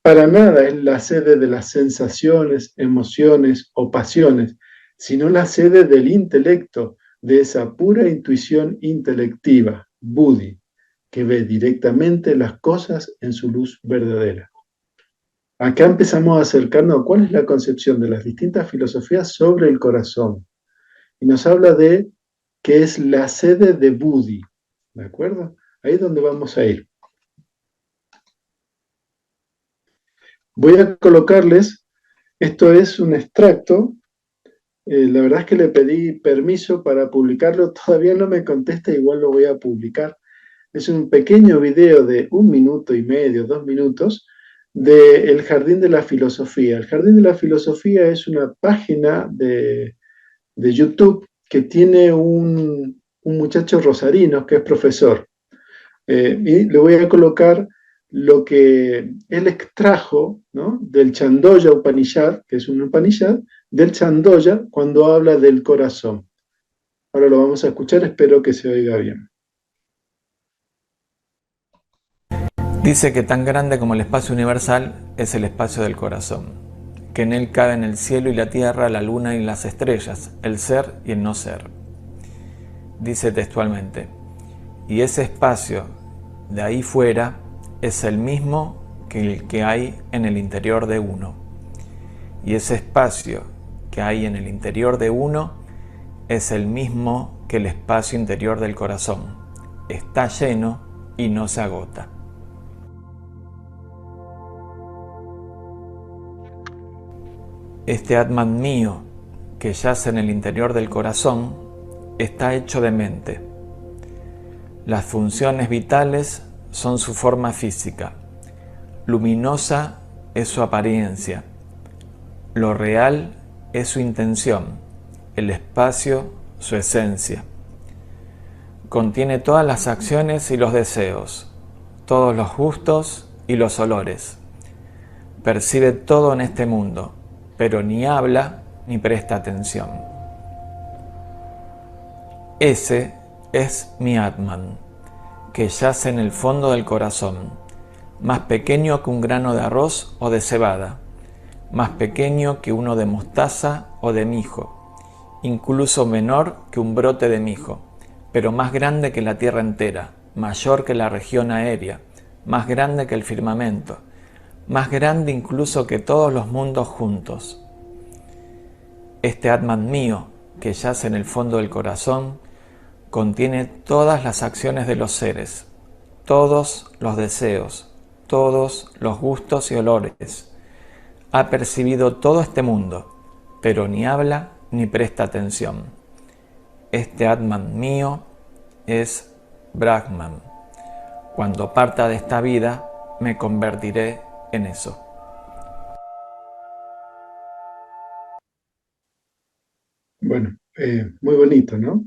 Para nada es la sede de las sensaciones, emociones o pasiones, sino la sede del intelecto, de esa pura intuición intelectiva, buddhi, que ve directamente las cosas en su luz verdadera. Acá empezamos a acercarnos a cuál es la concepción de las distintas filosofías sobre el corazón. Y nos habla de que es la sede de buddhi, ¿de acuerdo? Ahí es donde vamos a ir. Voy a colocarles, esto es un extracto. La verdad es que le pedí permiso para publicarlo, todavía no me contesta, igual lo voy a publicar. Es un pequeño video de 1 minuto y medio, 2 minutos, de El Jardín de la Filosofía. El Jardín de la Filosofía es una página de YouTube que tiene un muchacho rosarino que es profesor. Y le voy a colocar lo que él extrajo, ¿no?, del Chandoya Upanishad, que es un Upanishad, del Chandoya cuando habla del corazón. Ahora lo vamos a escuchar, espero que se oiga bien. Dice que tan grande como el espacio universal es el espacio del corazón, que en él caben el cielo y la tierra, la luna y las estrellas, el ser y el no ser. Dice textualmente, y ese espacio de ahí fuera es el mismo que el que hay en el interior de uno. Y ese espacio que hay en el interior de uno es el mismo que el espacio interior del corazón. Está lleno y no se agota. Este Atman mío, que yace en el interior del corazón, está hecho de mente. Las funciones vitales son su forma física. Luminosa es su apariencia. Lo real es su intención. El espacio, su esencia. Contiene todas las acciones y los deseos, todos los gustos y los olores. percibe todo en este mundo, pero ni habla ni presta atención. Ese es mi Atman, que yace en el fondo del corazón, más pequeño que un grano de arroz o de cebada, más pequeño que uno de mostaza o de mijo, incluso menor que un brote de mijo, pero más grande que la tierra entera, mayor que la región aérea, más grande que el firmamento, más grande incluso que todos los mundos juntos. Este Atman mío, que yace en el fondo del corazón, contiene todas las acciones de los seres, todos los deseos, todos los gustos y olores. Ha percibido todo este mundo, pero ni habla ni presta atención. Este Atman mío es Brahman. Cuando parta de esta vida, me convertiré en eso. Bueno, muy bonito, ¿no?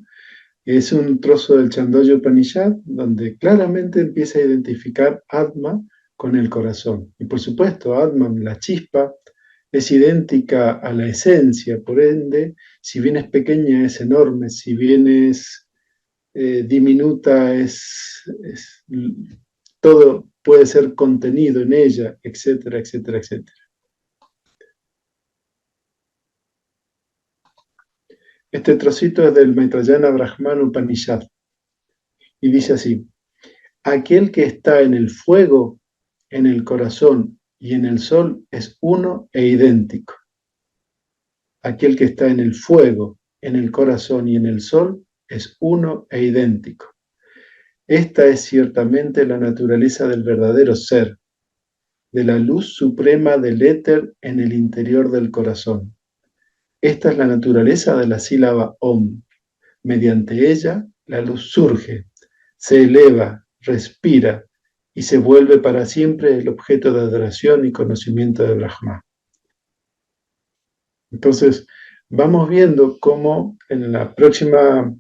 Es un trozo del Chandogya Upanishad donde claramente empieza a identificar Atma con el corazón. Y por supuesto, Atman, la chispa, es idéntica a la esencia, por ende, si bien es pequeña, es enorme, si bien es diminuta, todo puede ser contenido en ella, etcétera, etcétera, etcétera. Este trocito es del Maitrayana Brahmana Upanishad y dice así: aquel que está en el fuego, en el corazón y en el sol es uno e idéntico. Aquel que está en el fuego, en el corazón y en el sol es uno e idéntico. Esta es ciertamente la naturaleza del verdadero ser, de la luz suprema del éter en el interior del corazón. Esta es la naturaleza de la sílaba Om. Mediante ella, la luz surge, se eleva, respira y se vuelve para siempre el objeto de adoración y conocimiento de Brahma. Entonces, vamos viendo cómo en la próxima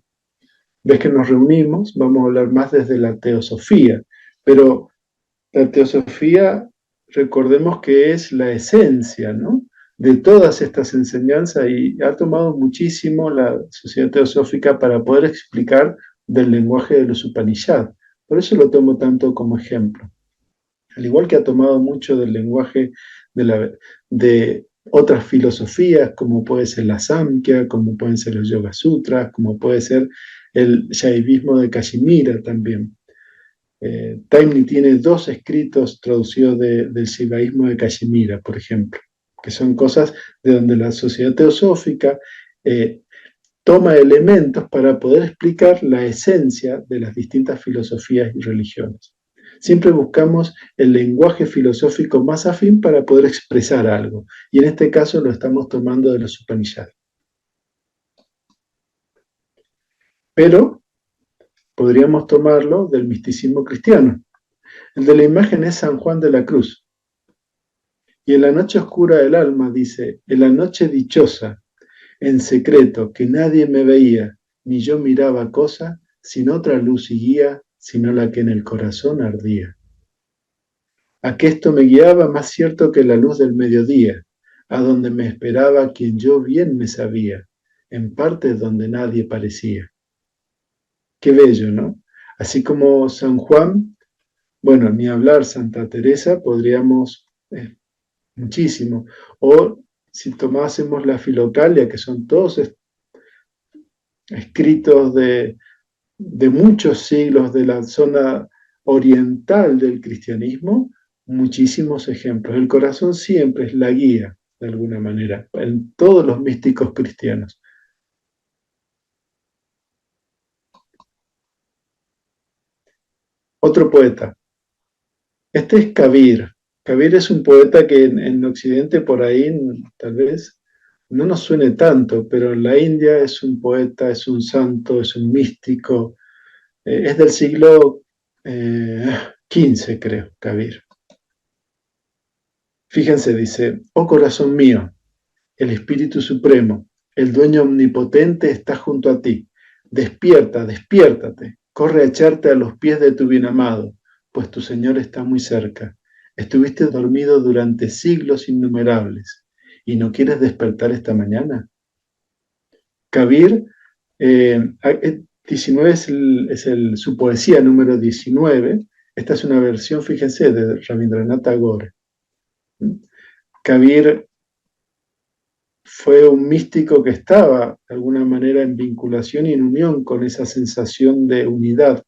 vez que nos reunimos vamos a hablar más desde la teosofía, pero la teosofía, recordemos que es la esencia, ¿no?, de todas estas enseñanzas, y ha tomado muchísimo la sociedad teosófica para poder explicar del lenguaje de los Upanishad. Por eso lo tomo tanto como ejemplo. Al igual que ha tomado mucho del lenguaje de otras filosofías, como puede ser la Samkhya, como pueden ser los Yoga Sutras, como puede ser el Shaivismo de Kashmira también. Taimni tiene 2 escritos traducidos del Shivaísmo de Kashmira, por ejemplo, que son cosas de donde la sociedad teosófica toma elementos para poder explicar la esencia de las distintas filosofías y religiones. Siempre buscamos el lenguaje filosófico más afín para poder expresar algo, y en este caso lo estamos tomando de los Upanishads. Pero podríamos tomarlo del misticismo cristiano. El de la imagen es San Juan de la Cruz. Y en la noche oscura del alma dice: en la noche dichosa, en secreto, que nadie me veía, ni yo miraba cosa, sin otra luz y guía, sino la que en el corazón ardía. Aquesto me guiaba más cierto que la luz del mediodía, a donde me esperaba quien yo bien me sabía, en partes donde nadie parecía. Qué bello, ¿no? Así como San Juan, bueno, ni hablar Santa Teresa, podríamos muchísimo. O si tomásemos la Filocalia, que son todos escritos de muchos siglos de la zona oriental del cristianismo, muchísimos ejemplos. El corazón siempre es la guía, de alguna manera, en todos los místicos cristianos. Otro poeta. Este es Kabir. Kabir es un poeta que en Occidente por ahí tal vez no nos suene tanto, pero en la India es un poeta, es un santo, es un místico. Es del siglo XV, creo, Kabir. Fíjense, dice: oh corazón mío, el Espíritu Supremo, el Dueño Omnipotente está junto a ti. Despierta, despiértate, corre a echarte a los pies de tu bien amado, pues tu Señor está muy cerca. Estuviste dormido durante siglos innumerables y no quieres despertar esta mañana. Kabir 19 es su poesía número 19. Esta es una versión, fíjense, de Rabindranath Tagore. Kabir fue un místico que estaba de alguna manera en vinculación y en unión con esa sensación de unidad.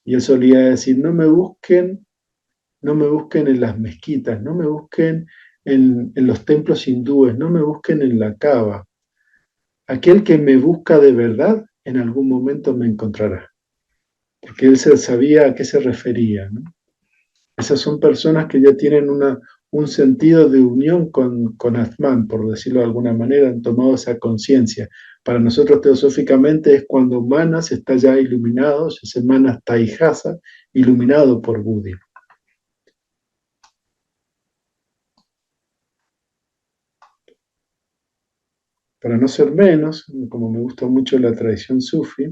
Y él solía decir, no me busquen en las mezquitas, no me busquen en los templos hindúes, no me busquen en la Kaaba. Aquel que me busca de verdad, en algún momento me encontrará. Porque él sabía a qué se refería, ¿no? Esas son personas que ya tienen un sentido de unión con Atman, por decirlo de alguna manera, han tomado esa conciencia. Para nosotros teosóficamente es cuando Manas está ya iluminado, ese Manas Taihasa, iluminado por Buddhi. Para no ser menos, como me gusta mucho la tradición sufi,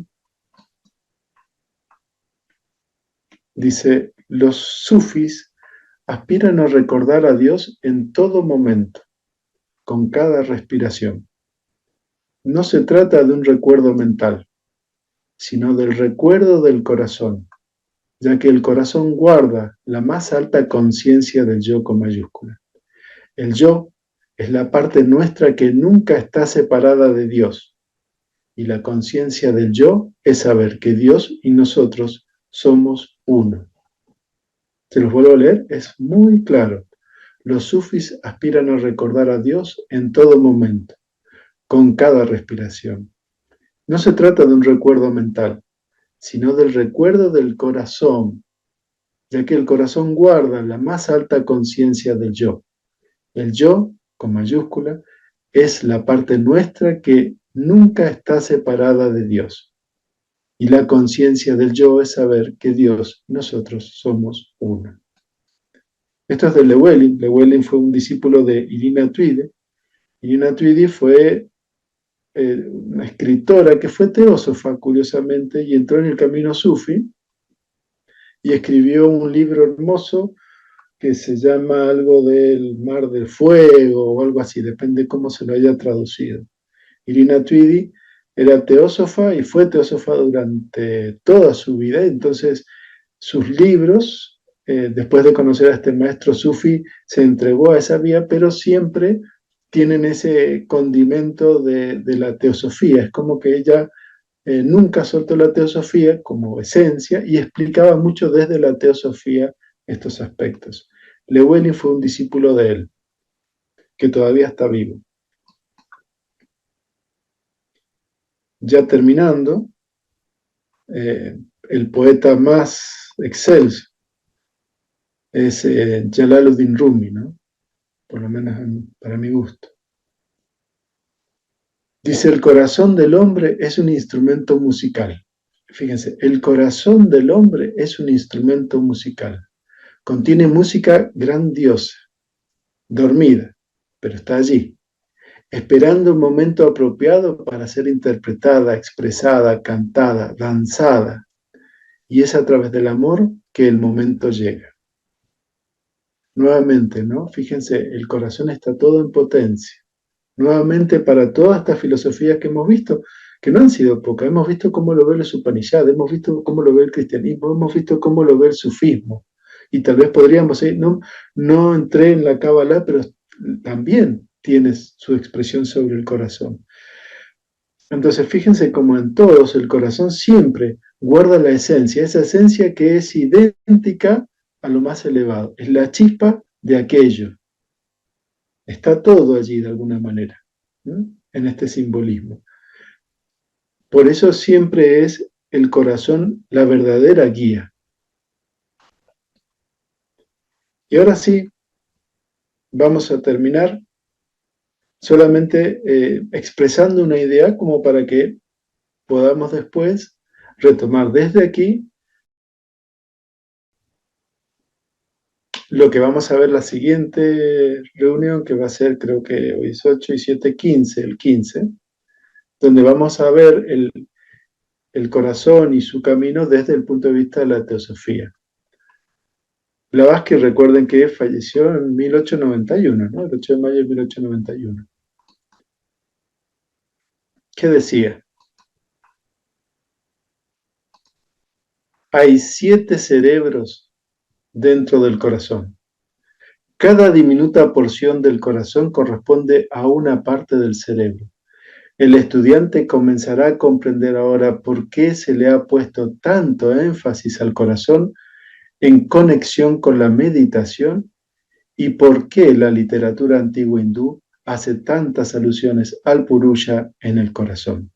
dice, los sufis aspiran a recordar a Dios en todo momento, con cada respiración. No se trata de un recuerdo mental, sino del recuerdo del corazón, ya que el corazón guarda la más alta conciencia del yo con mayúscula. El yo es la parte nuestra que nunca está separada de Dios, y la conciencia del yo es saber que Dios y nosotros somos uno. Se los vuelvo a leer, es muy claro. Los sufis aspiran a recordar a Dios en todo momento, con cada respiración. No se trata de un recuerdo mental, sino del recuerdo del corazón, ya que el corazón guarda la más alta conciencia del yo. El yo, con mayúscula, es la parte nuestra que nunca está separada de Dios. Y la conciencia del yo es saber que Dios y nosotros somos uno. Esto es de Llewellyn. Llewellyn fue un discípulo de Irina Tweedy. Irina Tweedy fue una escritora que fue teósofa, curiosamente, y entró en el camino sufi y escribió un libro hermoso que se llama algo del Mar del Fuego o algo así, depende cómo se lo haya traducido. Irina Tweedy era teósofa y fue teósofa durante toda su vida, entonces sus libros, después de conocer a este maestro sufi, se entregó a esa vía, pero siempre tienen ese condimento de la teosofía. Es como que ella nunca soltó la teosofía como esencia y explicaba mucho desde la teosofía estos aspectos. Llewellyn fue un discípulo de él, que todavía está vivo. Ya terminando, el poeta más excelso es Jalaluddin Rumi, ¿no? Por lo menos para mi gusto. Dice, el corazón del hombre es un instrumento musical. Fíjense, el corazón del hombre es un instrumento musical. Contiene música grandiosa, dormida, pero está allí, esperando un momento apropiado para ser interpretada, expresada, cantada, danzada. Y es a través del amor que el momento llega. Nuevamente, ¿no? Fíjense, el corazón está todo en potencia. Nuevamente, para todas estas filosofías que hemos visto, que no han sido pocas, hemos visto cómo lo ve los Upanishads, hemos visto cómo lo ve el cristianismo, hemos visto cómo lo ve el sufismo. Y tal vez podríamos decir, no entré en la Kabbalah, pero también tiene su expresión sobre el corazón. Entonces, fíjense como en todos el corazón siempre guarda la esencia, esa esencia que es idéntica a lo más elevado, es la chispa de aquello. Está todo allí de alguna manera, ¿no? En este simbolismo. Por eso siempre es el corazón la verdadera guía. Y ahora sí, vamos a terminar solamente expresando una idea como para que podamos después retomar desde aquí lo que vamos a ver la siguiente reunión, que va a ser, creo que hoy es 8 y 7, 15, el 15, donde vamos a ver el corazón y su camino desde el punto de vista de la teosofía. Blavatsky, recuerden que falleció en 1891, ¿no? El 8 de mayo de 1891. ¿Qué decía? Hay 7 cerebros dentro del corazón. Cada diminuta porción del corazón corresponde a una parte del cerebro. El estudiante comenzará a comprender ahora por qué se le ha puesto tanto énfasis al corazón en conexión con la meditación y por qué la literatura antigua hindú hace tantas alusiones al Purusha en el corazón.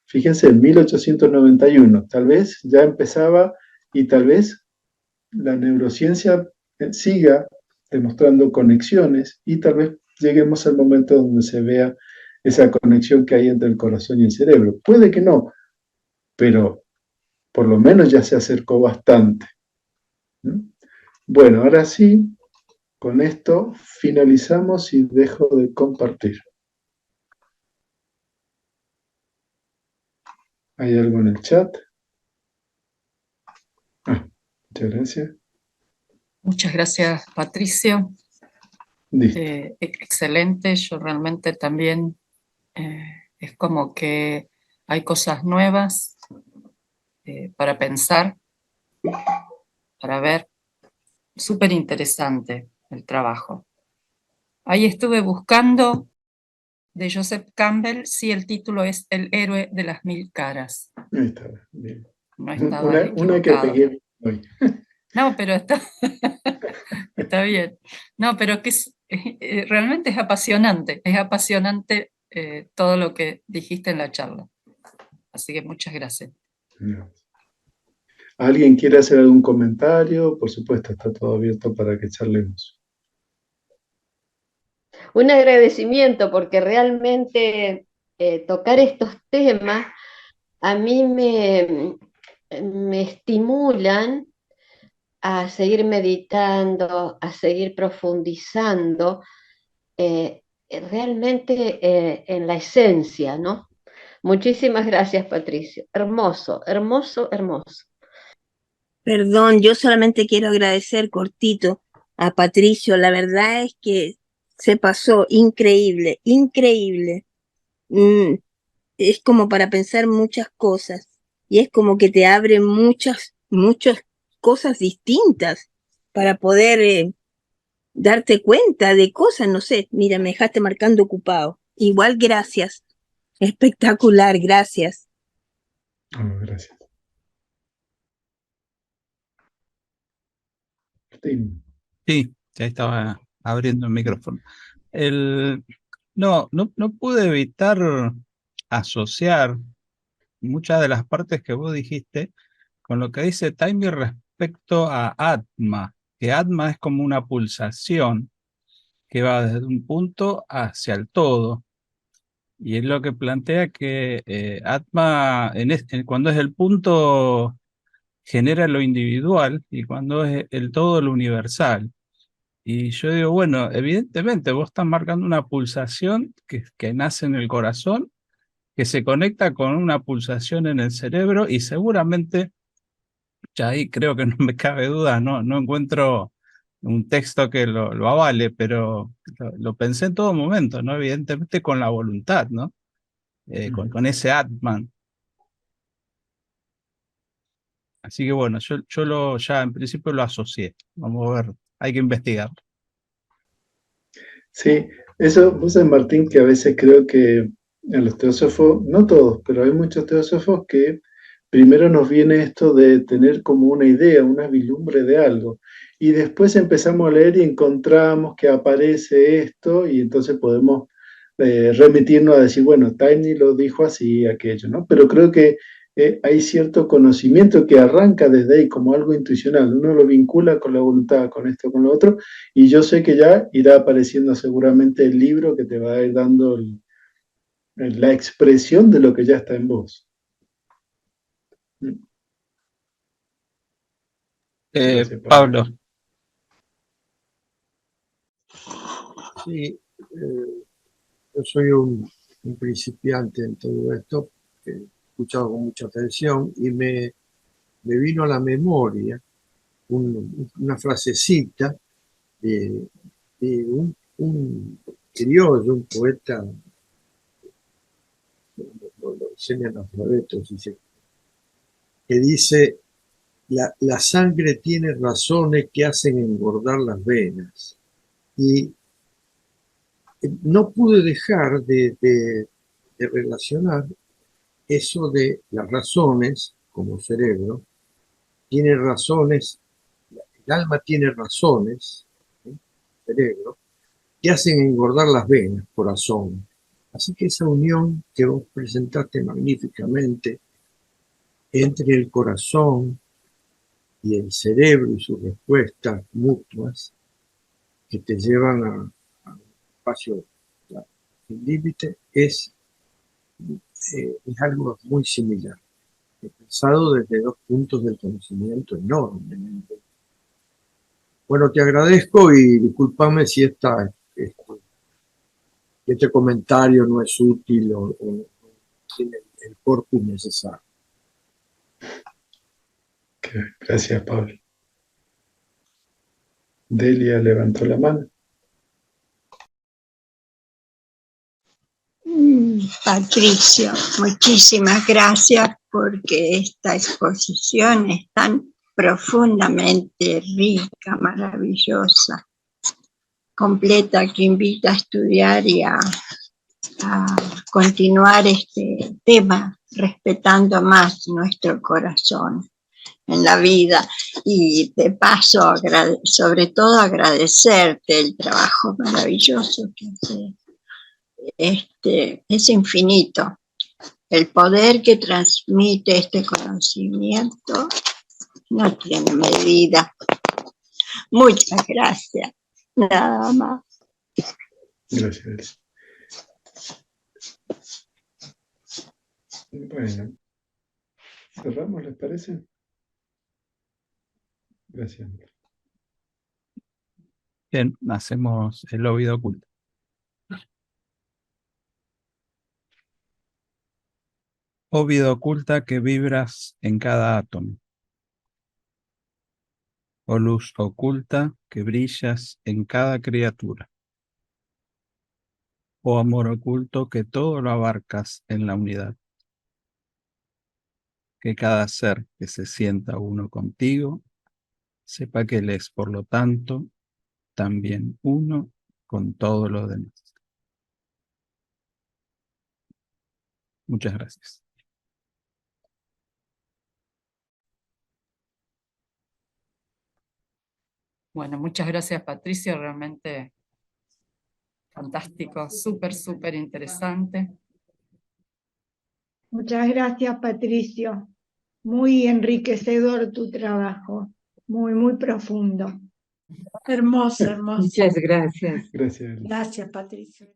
Fíjense, en 1891, tal vez ya empezaba y tal vez la neurociencia siga demostrando conexiones y tal vez lleguemos al momento donde se vea esa conexión que hay entre el corazón y el cerebro. Puede que no, pero por lo menos ya se acercó bastante. Bueno, ahora sí, con esto finalizamos y dejo de compartir. ¿Hay algo en el chat? Muchas gracias. Muchas gracias, Patricio. Excelente. Yo realmente también es como que hay cosas nuevas para pensar, para ver. Súper interesante el trabajo. Ahí estuve buscando de Joseph Campbell, sí, el título es El héroe de las 1000 caras. Ahí está, bien. No estaba una que pegué hoy. No, pero está bien. No, pero que realmente es apasionante todo lo que dijiste en la charla. Así que muchas gracias. ¿Alguien quiere hacer algún comentario? Por supuesto, está todo abierto para que charlemos. Un agradecimiento porque realmente tocar estos temas a mí me estimulan a seguir meditando, a seguir profundizando realmente en la esencia, ¿no? Muchísimas gracias, Patricio. Hermoso, hermoso, hermoso. Perdón, yo solamente quiero agradecer cortito a Patricio. La verdad es que se pasó increíble, increíble. Es como para pensar muchas cosas y es como que te abre muchas cosas distintas para poder darte cuenta de cosas, no sé. Mira, me dejaste marcando ocupado. Igual, gracias. Espectacular, gracias. Gracias. Sí, ya estaba abriendo el micrófono. No pude evitar asociar muchas de las partes que vos dijiste con lo que dice Taimir respecto a Atma, que Atma es como una pulsación que va desde un punto hacia el todo. Y es lo que plantea que Atma, cuando es el punto, genera lo individual y cuando es el todo, lo universal. Y yo digo, bueno, evidentemente vos estás marcando una pulsación que nace en el corazón, que se conecta con una pulsación en el cerebro y seguramente, ya ahí creo que no me cabe duda, no encuentro un texto que lo avale, pero lo pensé en todo momento, ¿no? Evidentemente con la voluntad, ¿no? Con ese Atman. Así que bueno, yo ya en principio lo asocié. Vamos a ver, hay que investigar. Sí, eso, vos sabés, Martín, que a veces creo que en los teósofos, no todos, pero hay muchos teósofos que primero nos viene esto de tener como una idea, una vislumbre de algo, y después empezamos a leer y encontramos que aparece esto, y entonces podemos remitirnos a decir, bueno, Tiny lo dijo así, aquello, ¿no? Pero creo que hay cierto conocimiento que arranca desde ahí como algo intuicional, uno lo vincula con la voluntad, con esto, con lo otro, y yo sé que ya irá apareciendo seguramente el libro que te va a ir dando la expresión de lo que ya está en vos. Gracias, Pablo. Sí, yo soy un principiante en todo esto, he escuchado con mucha atención y me vino a la memoria una frasecita de un criollo, un poeta, lo enseñan los alfabetos, que dice: la sangre tiene razones que hacen engordar las venas. Y no pude dejar de relacionar eso de las razones, como cerebro, tiene razones, el alma tiene razones, cerebro, que hacen engordar las venas, corazón. Así que esa unión que vos presentaste magníficamente entre el corazón y el cerebro y sus respuestas mutuas que te llevan a un espacio sin límite, es algo muy similar. He pensado desde dos puntos del conocimiento enormemente. Bueno, te agradezco y discúlpame si este comentario no es útil o tiene el corpus necesario. Gracias, Pablo. Delia levantó la mano. Patricio, muchísimas gracias porque esta exposición es tan profundamente rica, maravillosa, completa, que invita a estudiar y a continuar este tema, respetando más nuestro corazón en la vida. Y de paso, sobre todo agradecerte el trabajo maravilloso que haces. Es infinito. El poder que transmite este conocimiento no tiene medida. Muchas gracias. Nada más. Gracias. Bueno, cerramos, ¿les parece? Gracias. Bien, hacemos el oído oculto. Oh vida oculta que vibras en cada átomo. Oh luz oculta que brillas en cada criatura. Oh amor oculto que todo lo abarcas en la unidad. Que cada ser que se sienta uno contigo, sepa que él es, por lo tanto, también uno con todo lo demás. Muchas gracias. Bueno, muchas gracias, Patricio, realmente fantástico, súper interesante. Muchas gracias, Patricio. Muy enriquecedor tu trabajo, muy profundo. Hermoso. Muchas gracias. Gracias. Gracias, Patricio.